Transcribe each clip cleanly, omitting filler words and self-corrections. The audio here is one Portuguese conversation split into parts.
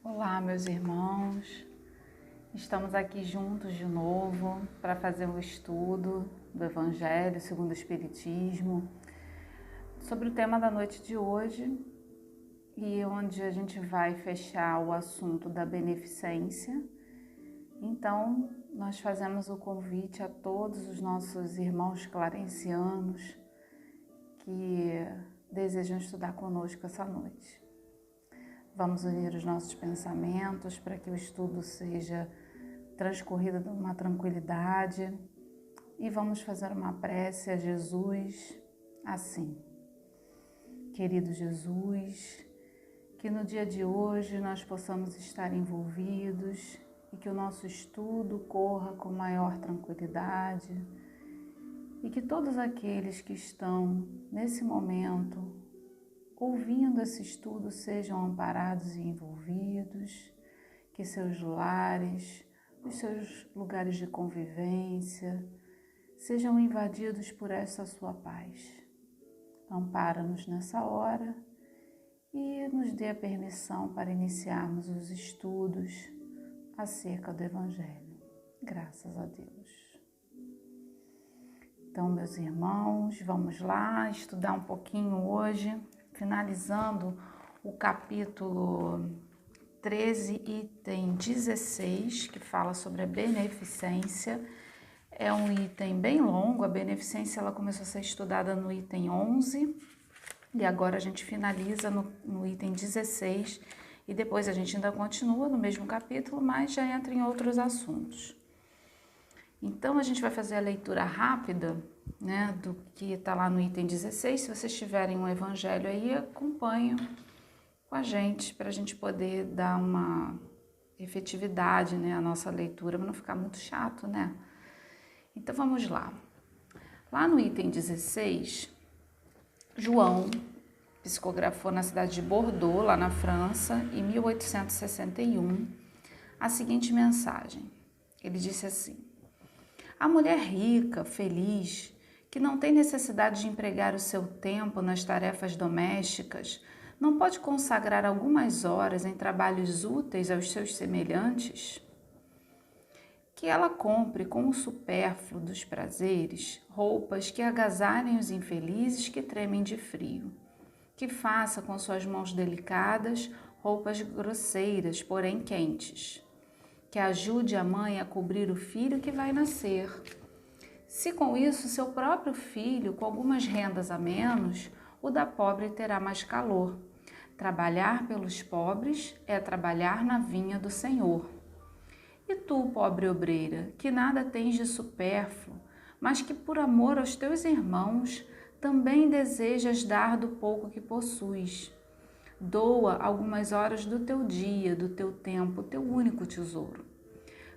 Olá, meus irmãos. Estamos aqui juntos de novo para fazer um estudo do Evangelho segundo o Espiritismo sobre o tema da noite de hoje e onde a gente vai fechar o assunto da beneficência. Então, nós fazemos o convite a todos os nossos irmãos clarencianos que desejam estudar conosco essa noite. Vamos unir os nossos pensamentos para que o estudo seja transcorrido numa tranquilidade e vamos fazer uma prece a Jesus assim. Querido Jesus, que no dia de hoje nós possamos estar envolvidos e que o nosso estudo corra com maior tranquilidade e que todos aqueles que estão nesse momento ouvindo esse estudo sejam amparados e envolvidos, que seus lares, os seus lugares de convivência sejam invadidos por essa sua paz. Ampara-nos nessa hora e nos dê a permissão para iniciarmos os estudos acerca do Evangelho. Graças a Deus. Então, meus irmãos, vamos lá estudar um pouquinho hoje, finalizando o capítulo 13, item 16, que fala sobre a beneficência. É um item bem longo, a beneficência ela começou a ser estudada no item 11, e agora a gente finaliza no item 16, e depois a gente ainda continua no mesmo capítulo, mas já entra em outros assuntos. Então, a gente vai fazer a leitura rápida, né, do que está lá no item 16. Se vocês tiverem um evangelho aí, acompanhem com a gente, para a gente poder dar uma efetividade, né, à nossa leitura, para não ficar muito chato, né? Então, vamos lá. Lá no item 16, João psicografou na cidade de Bordeaux, lá na França, em 1861, a seguinte mensagem. Ele disse assim: a mulher rica, feliz, que não tem necessidade de empregar o seu tempo nas tarefas domésticas, não pode consagrar algumas horas em trabalhos úteis aos seus semelhantes? Que ela compre com o supérfluo dos prazeres roupas que agasalhem os infelizes que tremem de frio. Que faça com suas mãos delicadas roupas grosseiras, porém quentes. Que ajude a mãe a cobrir o filho que vai nascer. Se com isso seu próprio filho, com algumas rendas a menos, o da pobre terá mais calor. Trabalhar pelos pobres é trabalhar na vinha do Senhor. E tu, pobre obreira, que nada tens de supérfluo, mas que por amor aos teus irmãos também desejas dar do pouco que possuis. Doa algumas horas do teu dia, do teu tempo, teu único tesouro.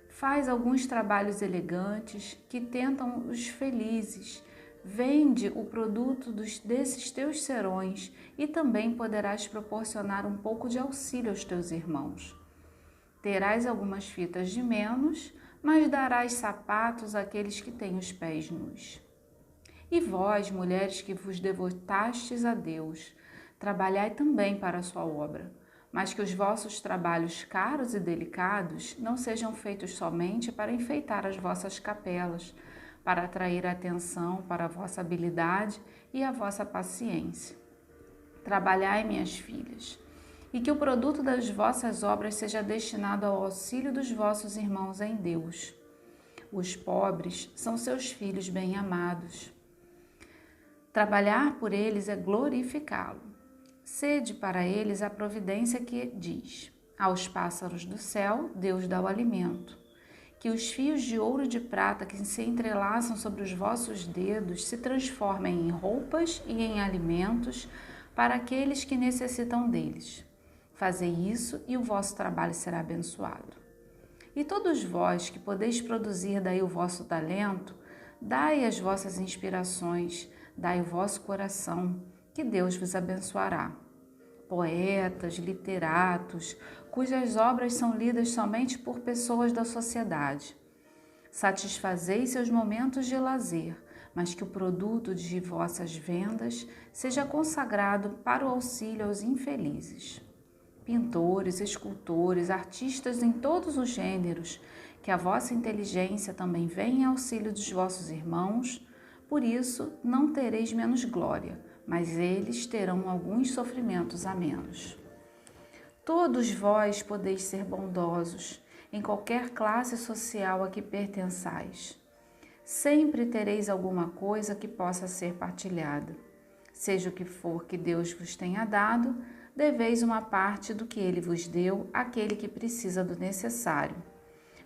Faz alguns trabalhos elegantes que tentam os felizes. Vende o produto desses teus serões e também poderás proporcionar um pouco de auxílio aos teus irmãos. Terás algumas fitas de menos, mas darás sapatos àqueles que têm os pés nus. E vós, mulheres que vos devotastes a Deus, trabalhai também para a sua obra, mas que os vossos trabalhos caros e delicados não sejam feitos somente para enfeitar as vossas capelas, para atrair a atenção para a vossa habilidade e a vossa paciência. Trabalhai, minhas filhas, e que o produto das vossas obras seja destinado ao auxílio dos vossos irmãos em Deus. Os pobres são seus filhos bem-amados. Trabalhar por eles é glorificá-lo. Sede para eles a providência que diz: aos pássaros do céu Deus dá o alimento. Que os fios de ouro e de prata que se entrelaçam sobre os vossos dedos se transformem em roupas e em alimentos para aqueles que necessitam deles. Fazei isso e o vosso trabalho será abençoado. E todos vós que podeis produzir daí o vosso talento, dai as vossas inspirações, dai o vosso coração, que Deus vos abençoará. Poetas, literatos, cujas obras são lidas somente por pessoas da sociedade. Satisfazei seus momentos de lazer, mas que o produto de vossas vendas seja consagrado para o auxílio aos infelizes. pintores, escultores, artistas em todos os gêneros, que a vossa inteligência também venha em auxílio dos vossos irmãos, por isso não tereis menos glória, mas eles terão alguns sofrimentos a menos. Todos vós podeis ser bondosos, em qualquer classe social a que pertençais. Sempre tereis alguma coisa que possa ser partilhada. Seja o que for que Deus vos tenha dado, deveis uma parte do que Ele vos deu àquele que precisa do necessário.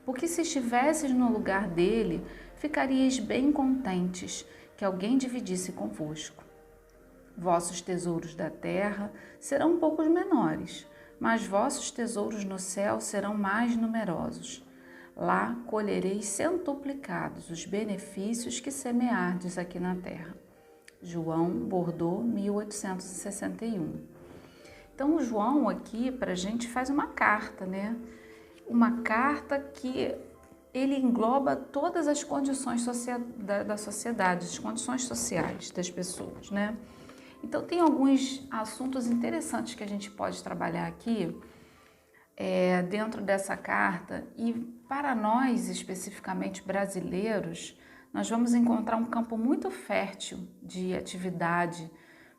Porque se estivesseis no lugar dele, ficaríeis bem contentes que alguém dividisse convosco. Vossos tesouros da terra serão um pouco menores, mas vossos tesouros no céu serão mais numerosos. Lá colhereis centuplicados os benefícios que semeardes aqui na terra. João Bordeaux, 1861. Então, o João aqui, para a gente, faz uma carta, né? Uma carta que ele engloba todas as condições da sociedade, as condições sociais das pessoas, né? Então, tem alguns assuntos interessantes que a gente pode trabalhar aqui dentro dessa carta, e para nós, especificamente brasileiros, nós vamos encontrar um campo muito fértil de atividade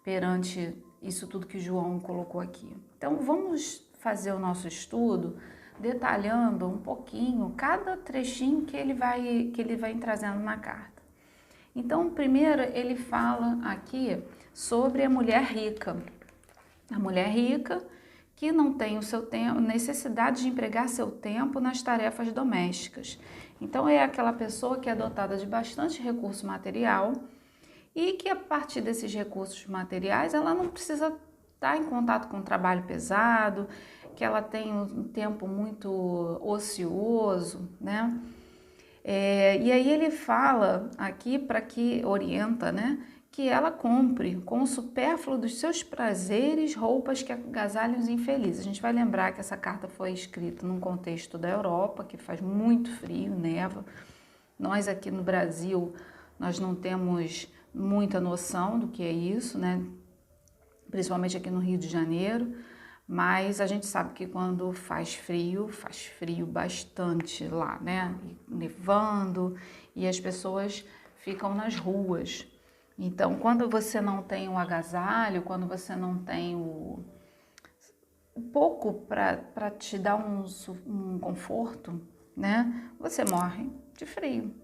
perante isso tudo que João colocou aqui. Então, vamos fazer o nosso estudo detalhando um pouquinho cada trechinho que ele vai trazendo na carta. Então, primeiro ele fala aqui sobre a mulher rica. A mulher rica que não tem o seu tempo, necessidade de empregar seu tempo nas tarefas domésticas. Então, é aquela pessoa que é dotada de bastante recurso material e que, a partir desses recursos materiais, ela não precisa estar em contato com o trabalho pesado, que ela tem um tempo muito ocioso, né? E aí ele fala aqui para que orienta, né? Que ela compre com o supérfluo dos seus prazeres roupas que agasalhem os infelizes. A gente vai lembrar que essa carta foi escrita num contexto da Europa, que faz muito frio, neva. Nós aqui no Brasil, nós não temos muita noção do que é isso, né? Principalmente aqui no Rio de Janeiro, mas a gente sabe que quando faz frio bastante lá, né? Nevando, e as pessoas ficam nas ruas. Então, quando você não tem o agasalho, quando você não tem o pouco para te dar um conforto, né? Você morre de frio.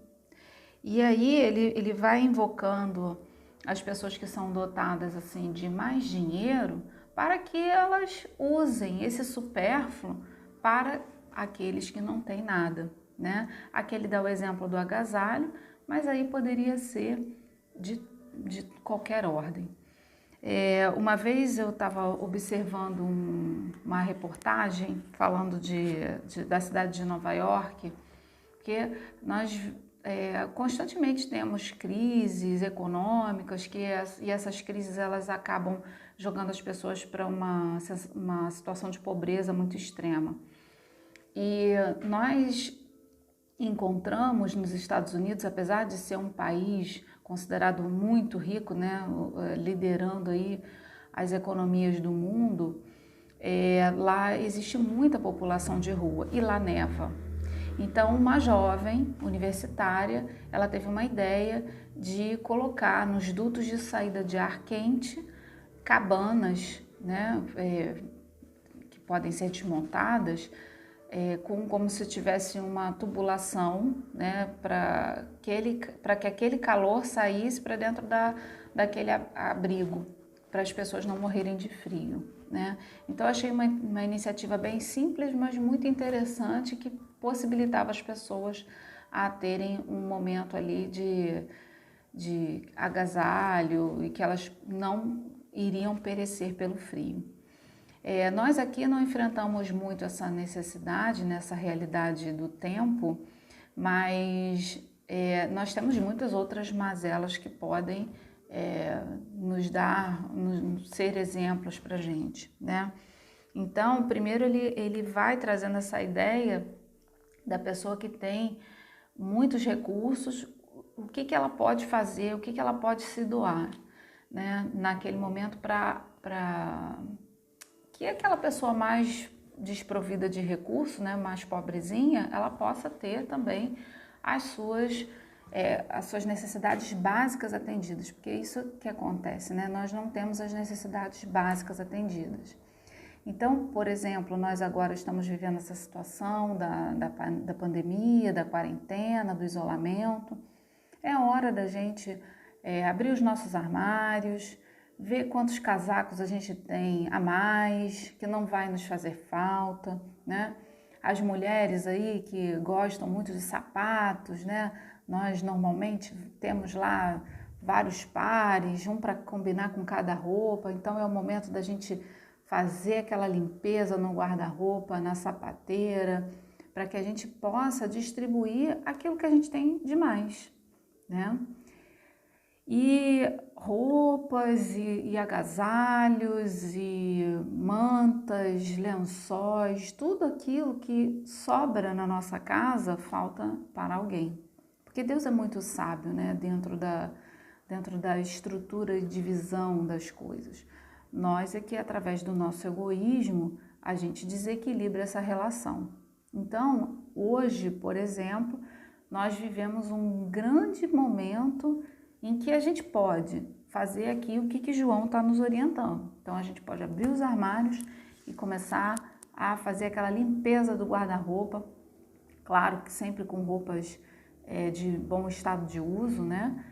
E aí ele vai invocando as pessoas que são dotadas assim de mais dinheiro para que elas usem esse supérfluo para aqueles que não têm nada, né? Aqui ele dá o exemplo do agasalho, mas aí poderia ser de qualquer ordem. Uma vez eu estava observando uma reportagem falando da cidade de Nova York, que nós constantemente temos crises econômicas, e essas crises elas acabam jogando as pessoas para uma situação de pobreza muito extrema. E nós encontramos nos Estados Unidos, apesar de ser um país considerado muito rico, né, liderando aí as economias do mundo, lá existe muita população de rua e lá neva. Então, uma jovem universitária, ela teve uma ideia de colocar nos dutos de saída de ar quente cabanas, né, que podem ser desmontadas, como se tivesse uma tubulação, né, para que aquele calor saísse para dentro daquele abrigo, para as pessoas não morrerem de frio, né? Então, eu achei uma iniciativa bem simples, mas muito interessante, que possibilitava as pessoas a terem um momento ali de agasalho e que elas não iriam perecer pelo frio. Nós aqui não enfrentamos muito essa necessidade, nessa realidade do tempo, mas nós temos muitas outras mazelas que podem nos ser exemplos para a gente, né? Então, primeiro ele vai trazendo essa ideia da pessoa que tem muitos recursos, o que ela pode fazer, o que ela pode se doar, né? Naquele momento para que aquela pessoa mais desprovida de recurso, né, mais pobrezinha, ela possa ter também as suas necessidades básicas atendidas, porque é isso que acontece, né? Nós não temos as necessidades básicas atendidas. Então, por exemplo, nós agora estamos vivendo essa situação da pandemia, da quarentena, do isolamento. É hora da gente abrir os nossos armários, ver quantos casacos a gente tem a mais, que não vai nos fazer falta, né? As mulheres aí que gostam muito de sapatos, né? Nós normalmente temos lá vários pares, um para combinar com cada roupa, então é o momento da gente fazer aquela limpeza no guarda-roupa, na sapateira, para que a gente possa distribuir aquilo que a gente tem de mais, né? E roupas e agasalhos e mantas, lençóis, tudo aquilo que sobra na nossa casa falta para alguém. Porque Deus é muito sábio, né? Dentro da estrutura de divisão das coisas. Nós é que, através do nosso egoísmo, a gente desequilibra essa relação. Então, hoje, por exemplo, nós vivemos um grande momento em que a gente pode fazer aqui o que João está nos orientando. Então, a gente pode abrir os armários e começar a fazer aquela limpeza do guarda-roupa. Claro que sempre com roupas de bom estado de uso, né?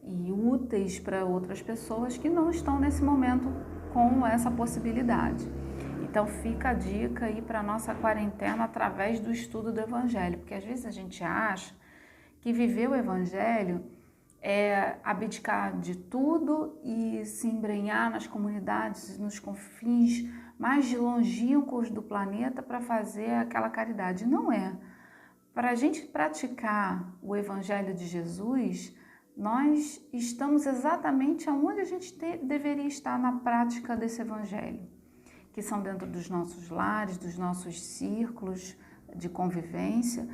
E úteis para outras pessoas que não estão nesse momento com essa possibilidade. Então fica a dica aí para a nossa quarentena através do estudo do Evangelho, porque às vezes a gente acha que viver o Evangelho é abdicar de tudo e se embrenhar nas comunidades, nos confins mais longínquos do planeta para fazer aquela caridade. Não é. Para a gente praticar o Evangelho de Jesus, nós estamos exatamente onde a gente deveria estar na prática desse Evangelho, que são dentro dos nossos lares, dos nossos círculos de convivência,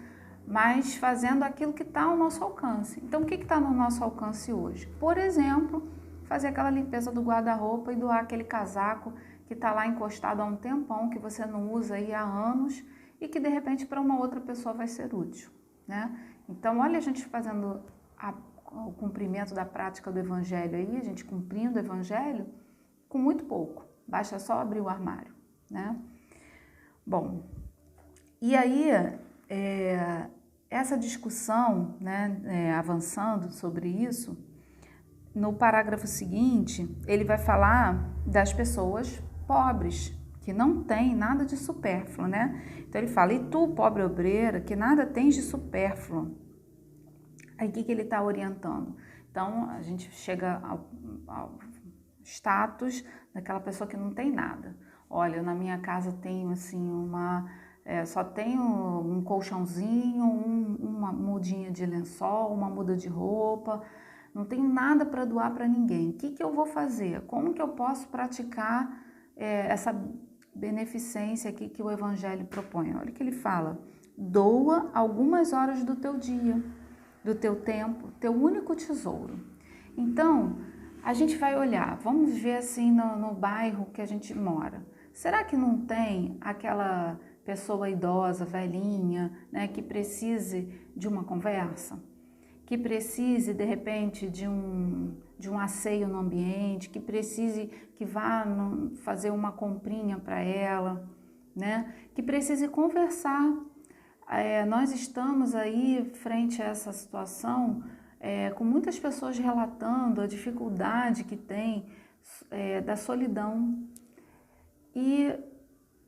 mas fazendo aquilo que está ao nosso alcance. Então, o que está no nosso alcance hoje? Por exemplo, fazer aquela limpeza do guarda-roupa e doar aquele casaco que está lá encostado há um tempão, que você não usa aí há anos e que, de repente, para uma outra pessoa vai ser útil, né? Então, olha a gente fazendo o cumprimento da prática do Evangelho aí, a gente cumprindo o Evangelho com muito pouco. Basta só abrir o armário, né? Bom, e aí, essa discussão, né, avançando sobre isso, no parágrafo seguinte, ele vai falar das pessoas pobres, que não têm nada de supérfluo, né? Então ele fala, e tu, pobre obreira, que nada tens de supérfluo. Aí o que ele está orientando? Então a gente chega ao status daquela pessoa que não tem nada. Olha, na minha casa tenho assim só tenho um colchãozinho, uma mudinha de lençol, uma muda de roupa, não tenho nada para doar para ninguém. O que eu vou fazer? Como que eu posso praticar essa beneficência aqui que o Evangelho propõe? Olha o que ele fala, doa algumas horas do teu dia, do teu tempo, teu único tesouro. Então, a gente vai olhar, vamos ver assim no bairro que a gente mora. Será que não tem aquela pessoa idosa, velhinha, né, que precise de uma conversa? Que precise, de repente, de um asseio no ambiente, que precise, que vá fazer uma comprinha para ela, né? Que precise conversar. Nós estamos aí, frente a essa situação, com muitas pessoas relatando a dificuldade que tem da solidão. E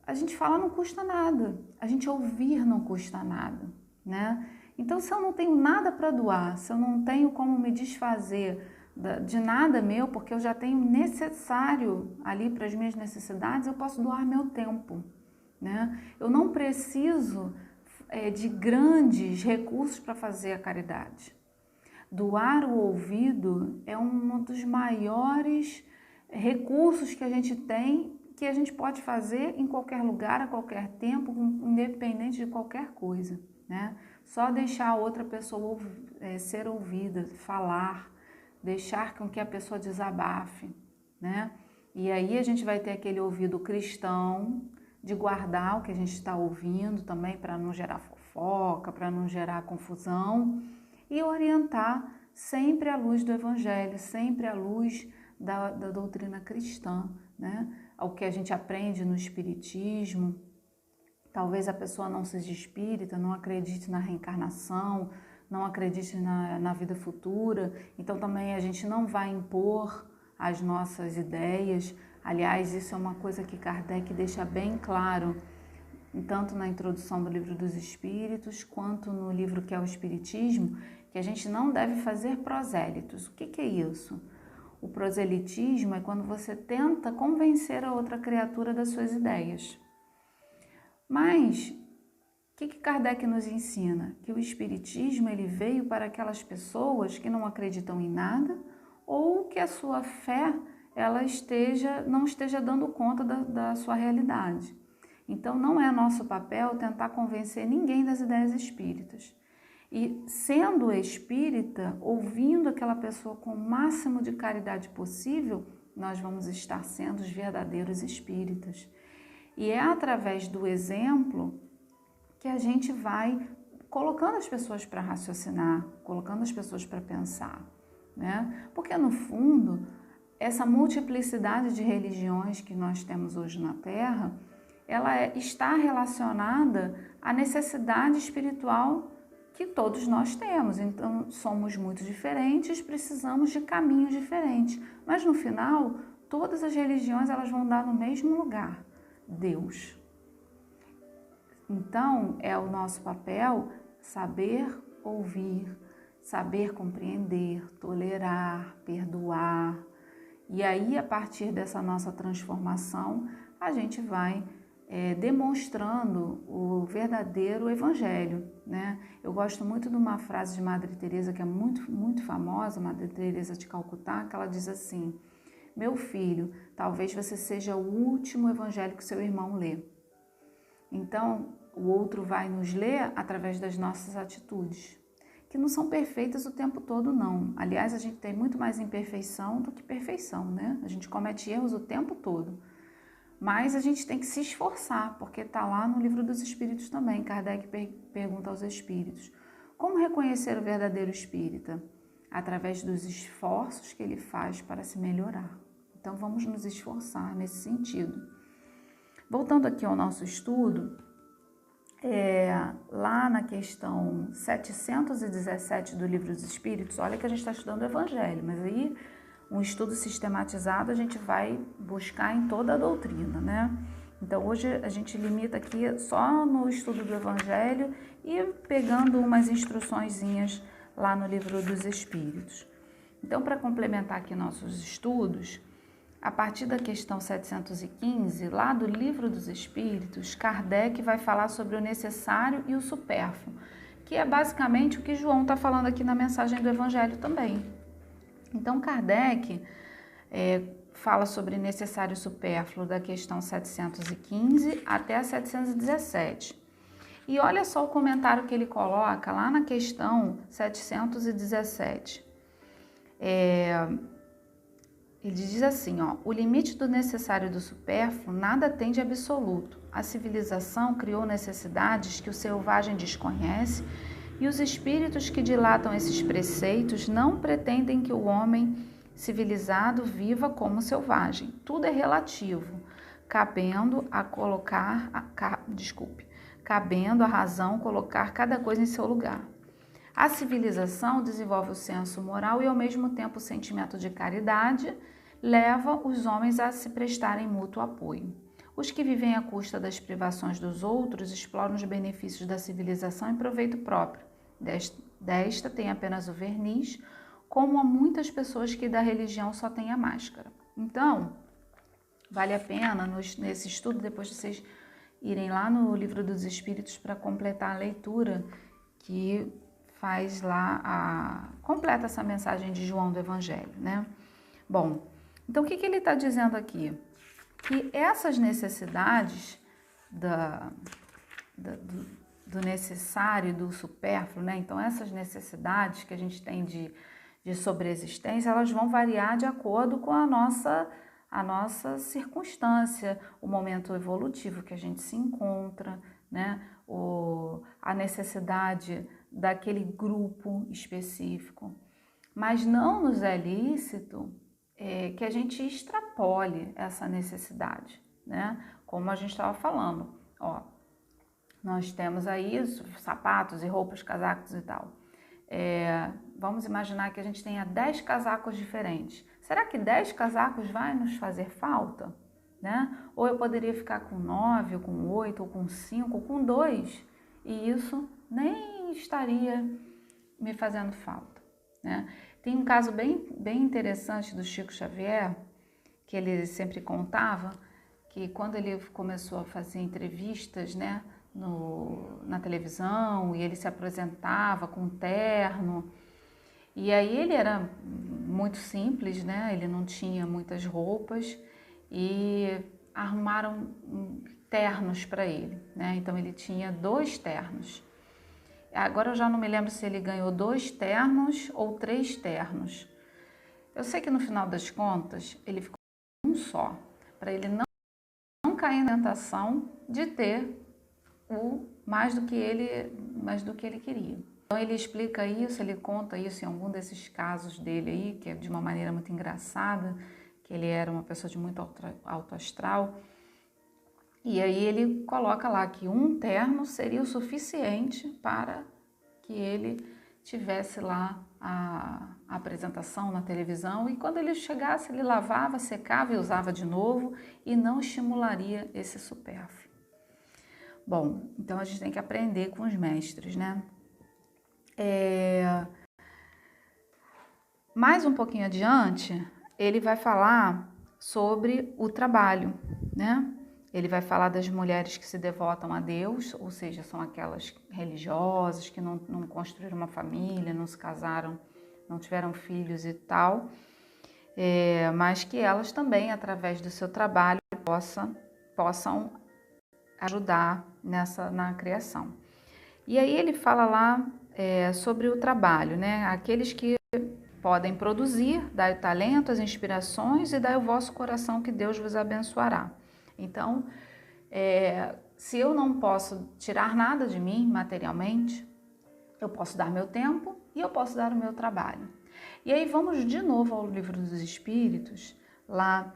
a gente fala não custa nada, a gente ouvir não custa nada, né? Então, se eu não tenho nada para doar, se eu não tenho como me desfazer de nada meu, porque eu já tenho necessário ali para as minhas necessidades, eu posso doar meu tempo, né? Eu não preciso de grandes recursos para fazer a caridade. Doar o ouvido é um dos maiores recursos que a gente tem, que a gente pode fazer em qualquer lugar, a qualquer tempo, independente de qualquer coisa, né? Só deixar a outra pessoa ser ouvida, falar, deixar com que a pessoa desabafe, né? E aí a gente vai ter aquele ouvido cristão de guardar o que a gente está ouvindo também para não gerar fofoca, para não gerar confusão e orientar sempre à luz do Evangelho, sempre à luz da doutrina cristã, né? Ao que a gente aprende no Espiritismo. Talvez a pessoa não seja espírita, não acredite na reencarnação, não acredite na vida futura, então também a gente não vai impor as nossas ideias. Aliás, isso é uma coisa que Kardec deixa bem claro, tanto na introdução do Livro dos Espíritos, quanto no livro que é o Espiritismo, que a gente não deve fazer prosélitos. O que é isso? O proselitismo é quando você tenta convencer a outra criatura das suas ideias. Mas o que Kardec nos ensina? Que o Espiritismo ele veio para aquelas pessoas que não acreditam em nada ou que a sua fé ela não esteja dando conta da sua realidade. Então não é nosso papel tentar convencer ninguém das ideias espíritas. E sendo espírita, ouvindo aquela pessoa com o máximo de caridade possível, nós vamos estar sendo os verdadeiros espíritas. E é através do exemplo que a gente vai colocando as pessoas para raciocinar, colocando as pessoas para pensar, né? Porque no fundo, essa multiplicidade de religiões que nós temos hoje na Terra, ela está relacionada à necessidade espiritual que todos nós temos. Então, somos muito diferentes, precisamos de caminhos diferentes. Mas no final, todas as religiões elas vão dar no mesmo lugar, Deus. Então, é o nosso papel saber ouvir, saber compreender, tolerar, perdoar. E aí, a partir dessa nossa transformação, a gente vai demonstrando o verdadeiro evangelho, né? Eu gosto muito de uma frase de Madre Teresa que é muito famosa, Madre Teresa de Calcutá, que ela diz assim: meu filho, talvez você seja o último evangelho que seu irmão lê. Então, o outro vai nos ler através das nossas atitudes, que não são perfeitas o tempo todo, não. Aliás, a gente tem muito mais imperfeição do que perfeição, né? A gente comete erros o tempo todo. Mas a gente tem que se esforçar, porque está lá no Livro dos Espíritos também. Kardec pergunta aos espíritos: como reconhecer o verdadeiro espírita? Através dos esforços que ele faz para se melhorar. Então, vamos nos esforçar nesse sentido. Voltando aqui ao nosso estudo, lá na questão 717 do Livro dos Espíritos, olha que a gente está estudando o Evangelho, mas aí um estudo sistematizado a gente vai buscar em toda a doutrina, né? Então, hoje a gente limita aqui só no estudo do Evangelho e pegando umas instruçõezinhas lá no Livro dos Espíritos. Então, para complementar aqui nossos estudos, a partir da questão 715, lá do Livro dos Espíritos, Kardec vai falar sobre o necessário e o supérfluo, que é basicamente o que João está falando aqui na mensagem do Evangelho também. Então, Kardec fala sobre necessário e supérfluo da questão 715 até a 717. E olha só o comentário que ele coloca lá na questão 717. Ele diz assim, ó: o limite do necessário e do supérfluo nada tem de absoluto. A civilização criou necessidades que o selvagem desconhece, e os espíritos que dilatam esses preceitos não pretendem que o homem civilizado viva como selvagem. Tudo é relativo, cabendo a razão colocar cada coisa em seu lugar. A civilização desenvolve o senso moral e, ao mesmo tempo, o sentimento de caridade, leva os homens a se prestarem mútuo apoio. Os que vivem à custa das privações dos outros exploram os benefícios da civilização em proveito próprio. Desta tem apenas o verniz, como há muitas pessoas que da religião só têm a máscara. Então, vale a pena, nesse estudo, depois de vocês irem lá no Livro dos Espíritos para completar a leitura, que faz lá, completa essa mensagem de João do Evangelho, né? Bom, então o que ele está dizendo aqui? Que essas necessidades do necessário e do supérfluo, né? Então, essas necessidades que a gente tem de sobreexistência, elas vão variar de acordo com a a nossa circunstância, o momento evolutivo que a gente se encontra, né? A necessidade daquele grupo específico. Mas não nos é lícito que a gente extrapole essa necessidade, né? Como a gente estava falando, ó, nós temos aí sapatos e roupas, casacos e tal. Vamos imaginar que a gente tenha 10 casacos diferentes. Será que 10 casacos vai nos fazer falta? Né? Ou eu poderia ficar com 9, ou com 8, ou com 5, ou com 2, e isso nem estaria me fazendo falta. Né? Tem um caso bem interessante do Chico Xavier, que ele sempre contava, que quando ele começou a fazer entrevistas, né, na televisão, e ele se apresentava com um terno, e aí ele era muito simples, né, ele não tinha muitas roupas, e arrumaram ternos para ele, né, então ele tinha 2 ternos. Agora eu já não me lembro se ele ganhou 2 ternos ou 3 ternos. Eu sei que no final das contas ele ficou com um só, para ele não cair na tentação de ter mais do que ele queria. Então ele explica isso, ele conta isso em algum desses casos dele aí, que é de uma maneira muito engraçada, que ele era uma pessoa de muito alto astral. E aí ele coloca lá que um terno seria o suficiente para que ele tivesse lá a apresentação na televisão, e quando ele chegasse ele lavava, secava e usava de novo, e não estimularia esse supérfluo. Bom, então a gente tem que aprender com os mestres, né? Mais um pouquinho adiante, ele vai falar sobre o trabalho, né? Ele vai falar das mulheres que se devotam a Deus, ou seja, são aquelas religiosas que não construíram uma família, não se casaram, não tiveram filhos e tal, mas que elas também, através do seu trabalho, possam ajudar na criação. E aí ele fala lá sobre o trabalho, né? Aqueles que podem produzir, dai o talento, as inspirações, e dai o vosso coração que Deus vos abençoará. Então, se eu não posso tirar nada de mim materialmente, eu posso dar meu tempo e eu posso dar o meu trabalho. E aí vamos de novo ao Livro dos Espíritos, lá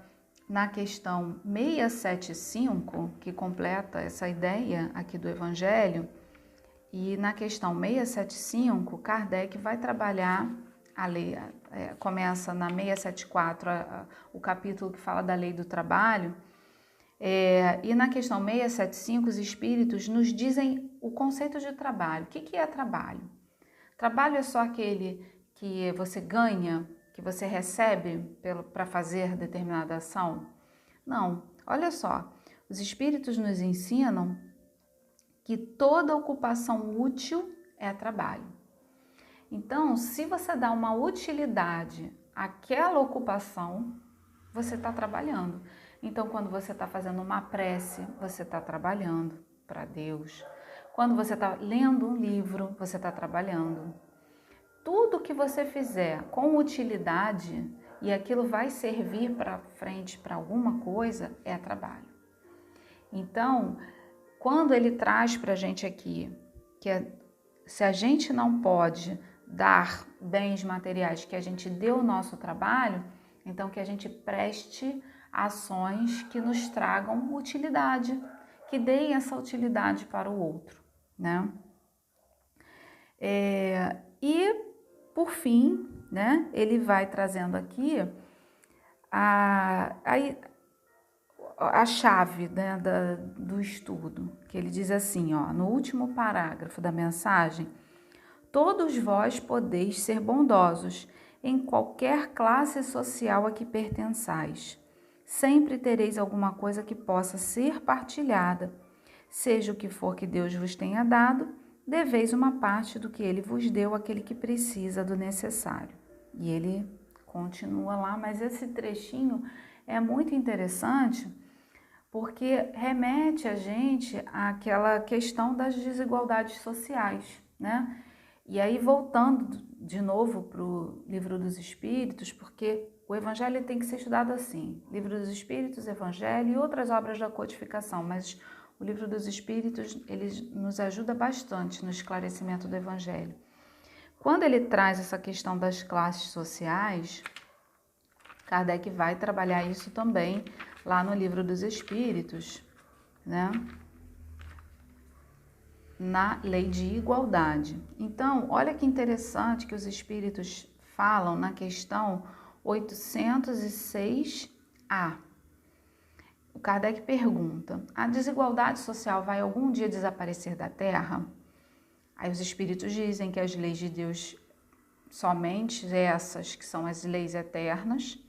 na questão 675, que completa essa ideia aqui do Evangelho. E na questão 675, Kardec vai trabalhar a lei, começa na 674, o capítulo que fala da lei do trabalho, e na questão 675, os espíritos nos dizem o conceito de trabalho. O que é trabalho? Trabalho é só aquele que você ganha, que você recebe para fazer determinada ação? Não, olha só, os espíritos nos ensinam que toda ocupação útil é trabalho. Então, se você dá uma utilidade àquela ocupação, você está trabalhando. Então, quando você está fazendo uma prece, você está trabalhando para Deus. Quando você está lendo um livro, você está trabalhando. Tudo que você fizer com utilidade e aquilo vai servir para frente para alguma coisa, é trabalho. Então, quando ele traz para a gente aqui que se a gente não pode dar bens materiais, que a gente dê o nosso trabalho, então que a gente preste ações que nos tragam utilidade, que deem essa utilidade para o outro, né? E, por fim, né, ele vai trazendo aqui a chave, né, do estudo, que ele diz assim, ó, no último parágrafo da mensagem: todos vós podeis ser bondosos em qualquer classe social a que pertençais. Sempre tereis alguma coisa que possa ser partilhada. Seja o que for que Deus vos tenha dado, deveis uma parte do que ele vos deu àquele que precisa do necessário. E ele continua lá, mas esse trechinho é muito interessante porque remete a gente àquela questão das desigualdades sociais, né? E aí, voltando de novo para o Livro dos Espíritos, porque o Evangelho tem que ser estudado assim, Livro dos Espíritos, Evangelho e outras obras da codificação, mas o Livro dos Espíritos, ele nos ajuda bastante no esclarecimento do Evangelho. Quando ele traz essa questão das classes sociais, Kardec vai trabalhar isso também lá no Livro dos Espíritos, né? Na lei de igualdade. Então, olha que interessante que os espíritos falam na questão 806A. O Kardec pergunta: a desigualdade social vai algum dia desaparecer da Terra? Aí os espíritos dizem que as leis de Deus, somente essas que são as leis eternas,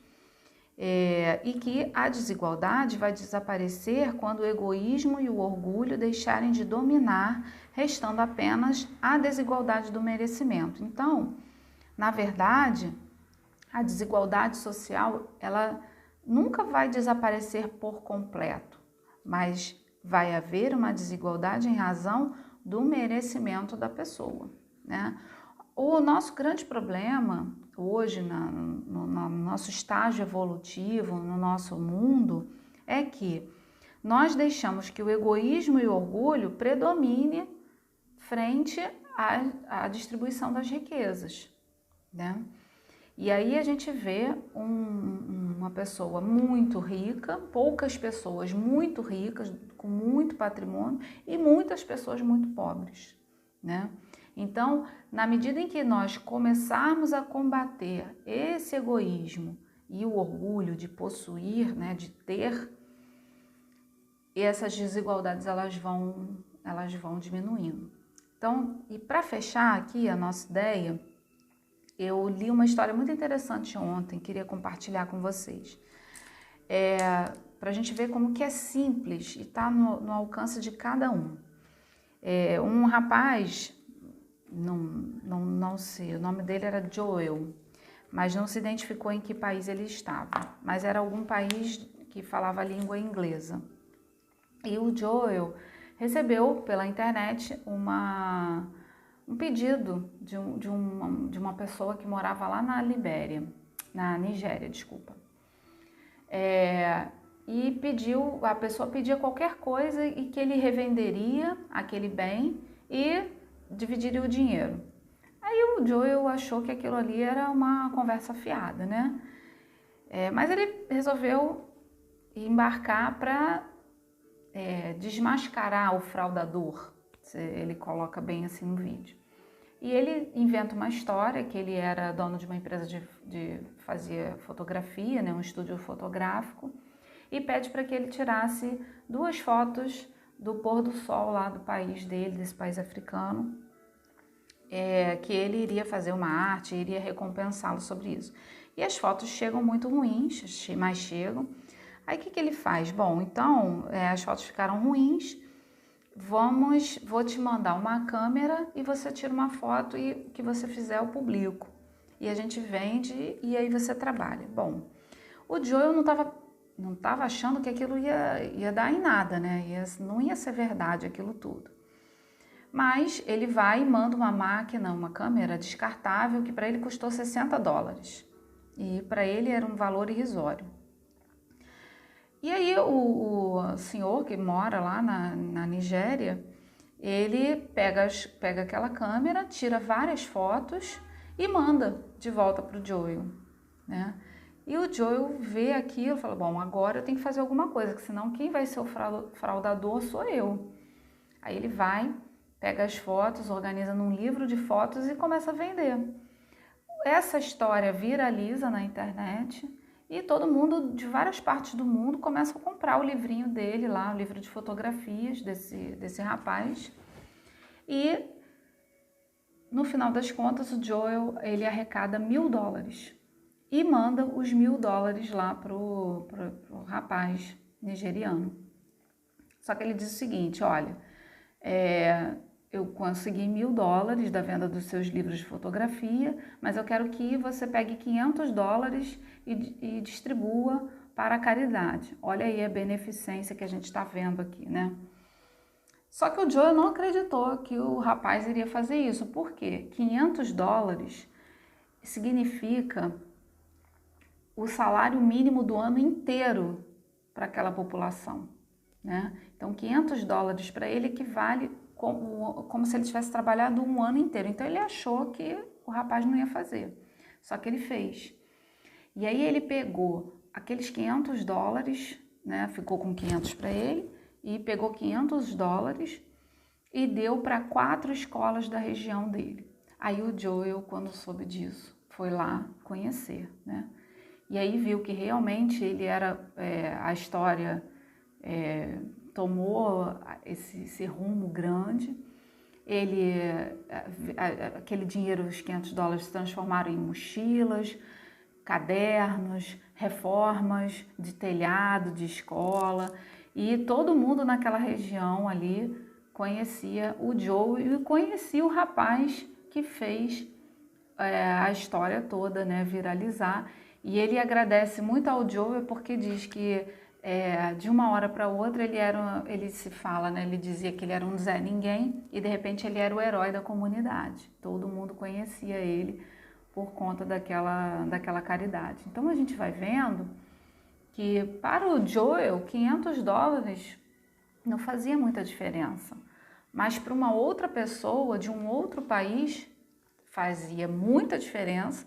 e que a desigualdade vai desaparecer quando o egoísmo e o orgulho deixarem de dominar, restando apenas a desigualdade do merecimento. Então, na verdade, a desigualdade social, ela nunca vai desaparecer por completo, mas vai haver uma desigualdade em razão do merecimento da pessoa, né? O nosso grande problema hoje, no nosso estágio evolutivo, no nosso mundo, é que nós deixamos que o egoísmo e o orgulho predomine frente à distribuição das riquezas, né? E aí a gente vê uma pessoa muito rica, poucas pessoas muito ricas, com muito patrimônio, e muitas pessoas muito pobres, né? Então, na medida em que nós começarmos a combater esse egoísmo e o orgulho de possuir, né, de ter, essas desigualdades elas vão diminuindo. Então, e para fechar aqui a nossa ideia, eu li uma história muito interessante ontem, queria compartilhar com vocês. Para a gente ver como que é simples e está no alcance de cada um. Um rapaz, não sei, o nome dele era Joel, mas não se identificou em que país ele estava, mas era algum país que falava a língua inglesa. E o Joel recebeu pela internet um pedido de uma pessoa que morava lá na Nigéria, desculpa. E a pessoa pedia qualquer coisa e que ele revenderia aquele bem e dividiria o dinheiro. Aí o Joel achou que aquilo ali era uma conversa fiada, né? Mas ele resolveu embarcar para desmascarar o fraudador. Ele coloca bem assim no vídeo. E ele inventa uma história que ele era dono de uma empresa de fazer fotografia, né, um estúdio fotográfico, e pede para que ele tirasse 2 fotos do pôr do sol lá do país dele, desse país africano, que ele iria fazer uma arte, iria recompensá-lo sobre isso. E as fotos chegam muito ruins, mas chegam. Aí o que ele faz? Bom, então as fotos ficaram ruins, vou te mandar uma câmera e você tira uma foto e o que você fizer eu publico. E a gente vende e aí você trabalha. Bom, o Joel não estava achando que aquilo ia dar em nada, né? Não ia ser verdade aquilo tudo. Mas ele vai e manda uma câmera descartável que para ele custou $60. E para ele era um valor irrisório. E aí o senhor que mora lá na Nigéria, ele pega aquela câmera, tira várias fotos e manda de volta para o Joel, né? E o Joel vê aquilo e fala, bom, agora eu tenho que fazer alguma coisa, porque senão quem vai ser o fraudador sou eu. Aí ele vai, pega as fotos, organiza num livro de fotos e começa a vender. Essa história viraliza na internet e todo mundo de várias partes do mundo começa a comprar o livrinho dele lá, o livro de fotografias desse rapaz. E no final das contas o Joel, ele arrecada $1.000 e manda os $1.000 lá pro rapaz nigeriano. Só que ele diz o seguinte, olha, eu consegui $1.000 da venda dos seus livros de fotografia, mas eu quero que você pegue $500 e distribua para a caridade. Olha aí a beneficência que a gente está vendo aqui, né? Só que o Joel não acreditou que o rapaz iria fazer isso. Por quê? $500 significa o salário mínimo do ano inteiro para aquela população, né? Então, $500 para ele equivale como se ele tivesse trabalhado um ano inteiro. Então, ele achou que o rapaz não ia fazer, só que ele fez. E aí ele pegou aqueles $500, né? Ficou com 500 para ele e pegou $500 e deu para 4 escolas da região dele. Aí o Joel, quando soube disso, foi lá conhecer, né? E aí viu que realmente ele era, a história tomou esse rumo grande. Aquele dinheiro, os $500, se transformaram em mochilas, cadernos, reformas de telhado, de escola. E todo mundo naquela região ali conhecia o Joe e conhecia o rapaz que fez a história toda, né, viralizar. E ele agradece muito ao Joe porque diz que de uma hora para outra ele se fala, né, ele dizia que ele era um Zé Ninguém e de repente ele era o herói da comunidade. Todo mundo conhecia ele por conta daquela caridade. Então a gente vai vendo que para o Joel, $500 não fazia muita diferença, mas para uma outra pessoa de um outro país fazia muita diferença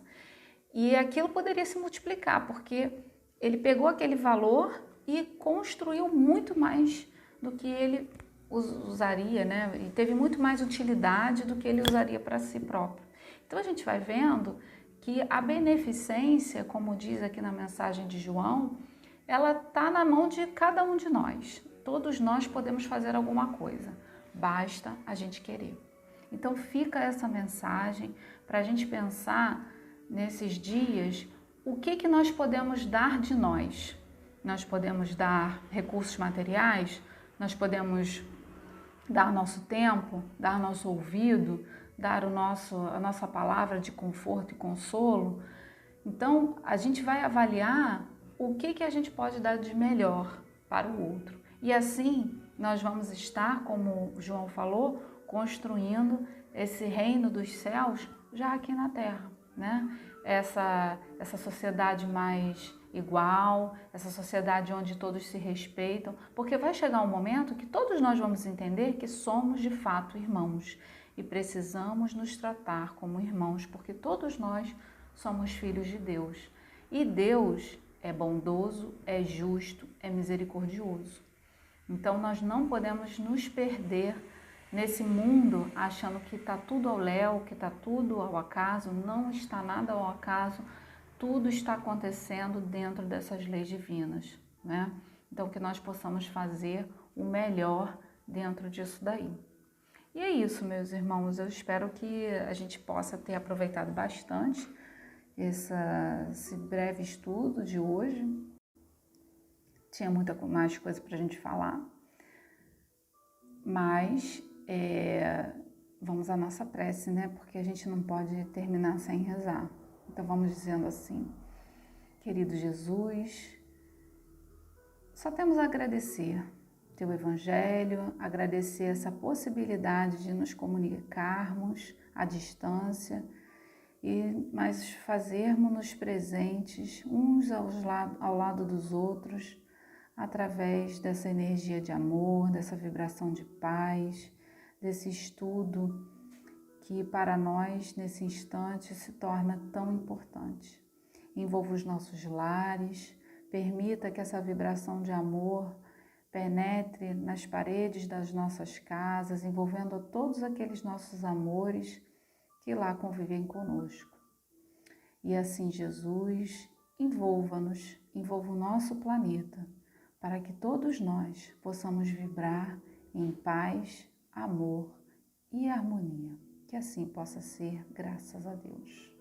e aquilo poderia se multiplicar, porque ele pegou aquele valor e construiu muito mais do que ele usaria, né? E teve muito mais utilidade do que ele usaria para si próprio. Então a gente vai vendo que a beneficência, como diz aqui na mensagem de João, ela está na mão de cada um de nós. Todos nós podemos fazer alguma coisa, basta a gente querer. Então fica essa mensagem para a gente pensar nesses dias o que nós podemos dar de nós. Nós podemos dar recursos materiais, nós podemos dar nosso tempo, dar nosso ouvido, dar a nossa palavra de conforto e consolo. Então, a gente vai avaliar o que a gente pode dar de melhor para o outro. E assim, nós vamos estar, como o João falou, construindo esse reino dos céus já aqui na Terra, né? Essa sociedade mais igual, essa sociedade onde todos se respeitam, porque vai chegar um momento que todos nós vamos entender que somos de fato irmãos e precisamos nos tratar como irmãos, porque todos nós somos filhos de Deus. E Deus é bondoso, é justo, é misericordioso. Então nós não podemos nos perder nesse mundo achando que está tudo ao léu, que está tudo ao acaso. Não está nada ao acaso, tudo está acontecendo dentro dessas leis divinas, né? Então que nós possamos fazer o melhor dentro disso daí. E é isso, meus irmãos, eu espero que a gente possa ter aproveitado bastante esse breve estudo de hoje. Tinha muita mais coisa para a gente falar, mas vamos à nossa prece, né? Porque a gente não pode terminar sem rezar. Então vamos dizendo assim: querido Jesus, só temos a agradecer teu Evangelho, agradecer essa possibilidade de nos comunicarmos à distância, mas fazermos-nos presentes uns ao lado dos outros, através dessa energia de amor, dessa vibração de paz, desse estudo que para nós, nesse instante, se torna tão importante. Envolva os nossos lares, permita que essa vibração de amor penetre nas paredes das nossas casas, envolvendo a todos aqueles nossos amores que lá convivem conosco. E assim, Jesus, envolva-nos, envolva o nosso planeta, para que todos nós possamos vibrar em paz, amor e harmonia. Que assim possa ser, graças a Deus.